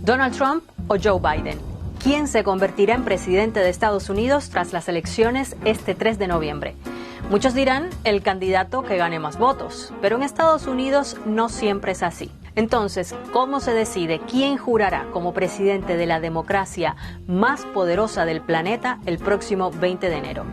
¿Donald Trump o Joe Biden? ¿Quién se convertirá en presidente de Estados Unidos tras las elecciones este 3 de noviembre? Muchos dirán el candidato que gane más votos, pero en Estados Unidos no siempre es así. Entonces, ¿cómo se decide quién jurará como presidente de la democracia más poderosa del planeta el próximo 20 de enero?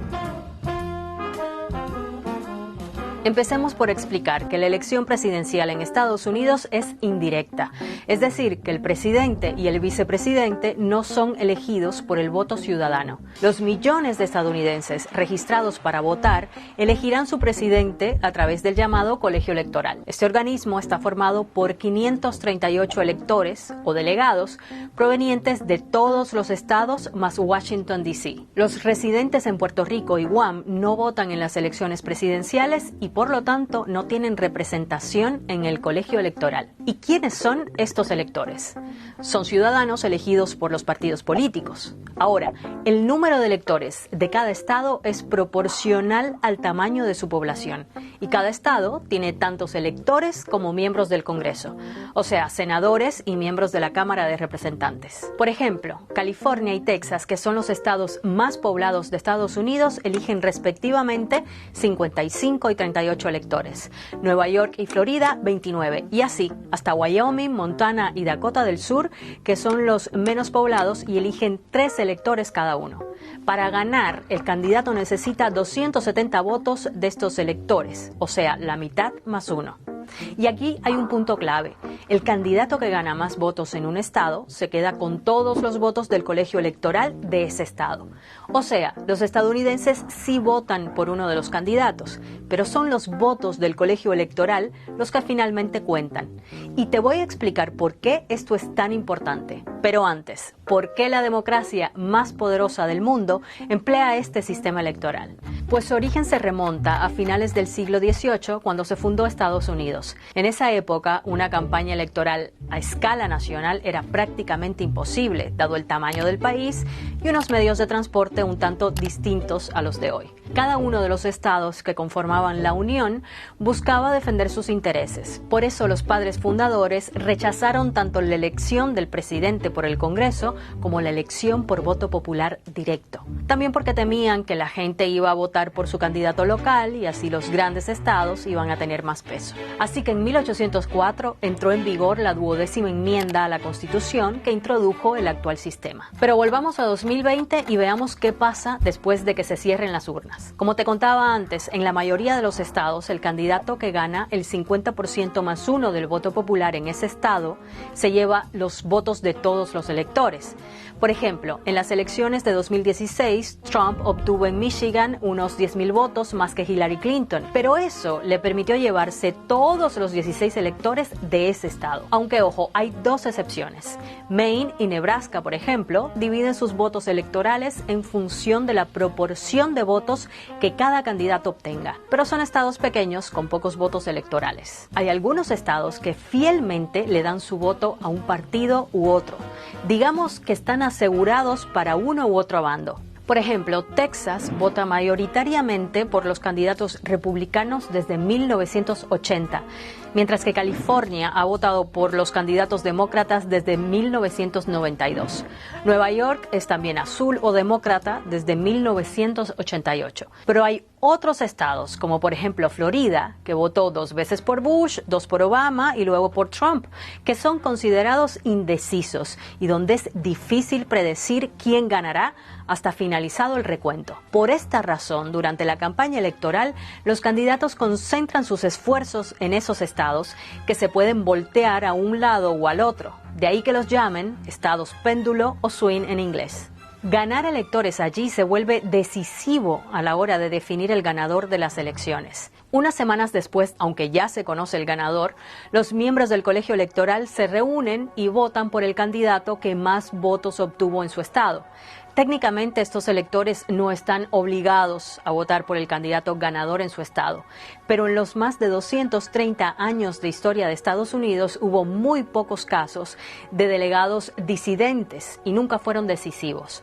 Empecemos por explicar que la elección presidencial en Estados Unidos es indirecta, es decir, que el presidente y el vicepresidente no son elegidos por el voto ciudadano. Los millones de estadounidenses registrados para votar elegirán su presidente a través del llamado colegio electoral. Este organismo está formado por 538 electores o delegados provenientes de todos los estados más Washington, D.C. Los residentes en Puerto Rico y Guam no votan en las elecciones presidenciales y por lo tanto no tienen representación en el colegio electoral. ¿Y quiénes son estos electores? Son ciudadanos elegidos por los partidos políticos. Ahora, el número de electores de cada estado es proporcional al tamaño de su población y cada estado tiene tantos electores como miembros del Congreso, o sea, senadores y miembros de la Cámara de Representantes. Por ejemplo, California y Texas, que son los estados más poblados de Estados Unidos, eligen respectivamente 55 y 38 electores. Nueva York y Florida, 29. Y así, hasta Wyoming, Montana y Dakota del Sur, que son los menos poblados y eligen 3 electores cada uno. Para ganar, el candidato necesita 270 votos de estos electores, o sea, la mitad más uno. Y aquí hay un punto clave. El candidato que gana más votos en un estado se queda con todos los votos del colegio electoral de ese estado. O sea, los estadounidenses sí votan por uno de los candidatos, pero son los votos del colegio electoral los que finalmente cuentan. Y te voy a explicar por qué esto es tan importante. Pero antes, ¿por qué la democracia más poderosa del mundo emplea este sistema electoral? Pues su origen se remonta a finales del siglo XVIII, cuando se fundó Estados Unidos. En esa época, una campaña electoral a escala nacional era prácticamente imposible, dado el tamaño del país y unos medios de transporte un tanto distintos a los de hoy. Cada uno de los estados que conformaban la Unión buscaba defender sus intereses. Por eso los padres fundadores rechazaron tanto la elección del presidente por el Congreso como la elección por voto popular directo. También porque temían que la gente iba a votar por su candidato local y así los grandes estados iban a tener más peso. Así que en 1804 entró en vigor la 12ª enmienda a la Constitución que introdujo el actual sistema. Pero volvamos a 2020 y veamos qué pasa después de que se cierren las urnas. Como te contaba antes, en la mayoría de los estados, el candidato que gana el 50% más uno del voto popular en ese estado se lleva los votos de todos los electores. Por ejemplo, en las elecciones de 2016, Trump obtuvo en Michigan unos 10,000 votos más que Hillary Clinton, pero eso le permitió llevarse todos los 16 electores de ese estado. Aunque, ojo, hay 2 excepciones. Maine y Nebraska, por ejemplo, dividen sus votos electorales en función de la proporción de votos que cada candidato obtenga, pero son estados pequeños con pocos votos electorales. Hay algunos estados que fielmente le dan su voto a un partido u otro. Digamos que están asegurados para uno u otro bando. Por ejemplo, Texas vota mayoritariamente por los candidatos republicanos desde 1980, mientras que California ha votado por los candidatos demócratas desde 1992. Nueva York es también azul o demócrata desde 1988. Pero hay otros estados, como por ejemplo Florida, que votó 2 veces por Bush, 2 por Obama y luego por Trump, que son considerados indecisos y donde es difícil predecir quién ganará hasta finalizado el recuento. Por esta razón, durante la campaña electoral, los candidatos concentran sus esfuerzos en esos estados que se pueden voltear a un lado o al otro. De ahí que los llamen estados péndulo o swing en inglés. Ganar electores allí se vuelve decisivo a la hora de definir el ganador de las elecciones. Unas semanas después, aunque ya se conoce el ganador, los miembros del colegio electoral se reúnen y votan por el candidato que más votos obtuvo en su estado. Técnicamente, estos electores no están obligados a votar por el candidato ganador en su estado, pero en los más de 230 años de historia de Estados Unidos hubo muy pocos casos de delegados disidentes y nunca fueron decisivos.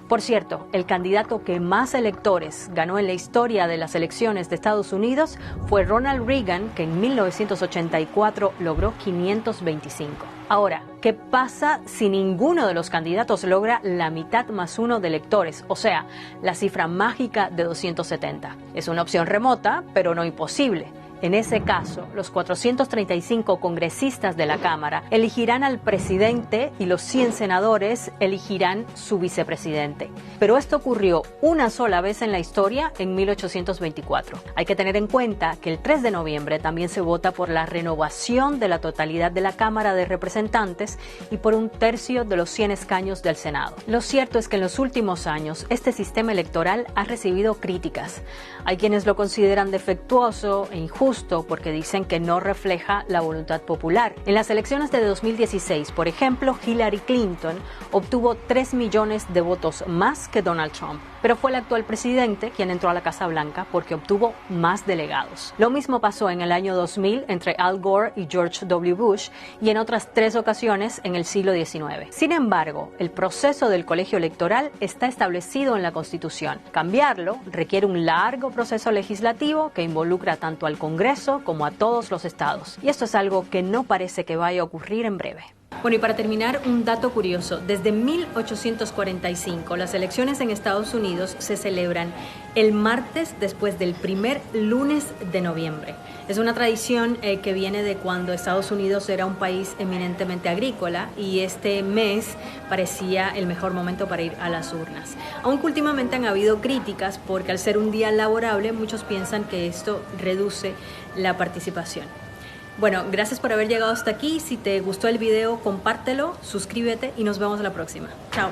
Por cierto, el candidato que más electores ganó en la historia de las elecciones de Estados Unidos fue Ronald Reagan, que en 1984 logró 525. Ahora, ¿qué pasa si ninguno de los candidatos logra la mitad más uno de electores? O sea, la cifra mágica de 270. Es una opción remota, pero no imposible. En ese caso, los 435 congresistas de la Cámara elegirán al presidente y los 100 senadores elegirán su vicepresidente. Pero esto ocurrió una sola vez en la historia, en 1824. Hay que tener en cuenta que el 3 de noviembre también se vota por la renovación de la totalidad de la Cámara de Representantes y por 1/3 de los 100 escaños del Senado. Lo cierto es que en los últimos años este sistema electoral ha recibido críticas. Hay quienes lo consideran defectuoso e injusto porque dicen que no refleja la voluntad popular. En las elecciones de 2016, por ejemplo, Hillary Clinton obtuvo 3 millones de votos más que Donald Trump, pero fue el actual presidente quien entró a la Casa Blanca porque obtuvo más delegados. Lo mismo pasó en el año 2000 entre Al Gore y George W. Bush y en otras 3 ocasiones en el siglo XIX. Sin embargo, el proceso del colegio electoral está establecido en la Constitución. Cambiarlo requiere un largo proceso legislativo que involucra tanto al Congreso como a todos los estados. Y esto es algo que no parece que vaya a ocurrir en breve. Bueno, y para terminar, un dato curioso. Desde 1845, las elecciones en Estados Unidos se celebran el martes después del primer lunes de noviembre. Es una tradición que viene de cuando Estados Unidos era un país eminentemente agrícola y este mes parecía el mejor momento para ir a las urnas. Aunque últimamente han habido críticas porque al ser un día laborable, muchos piensan que esto reduce la participación. Bueno, gracias por haber llegado hasta aquí. Si te gustó el video, compártelo, suscríbete y nos vemos la próxima. Chao.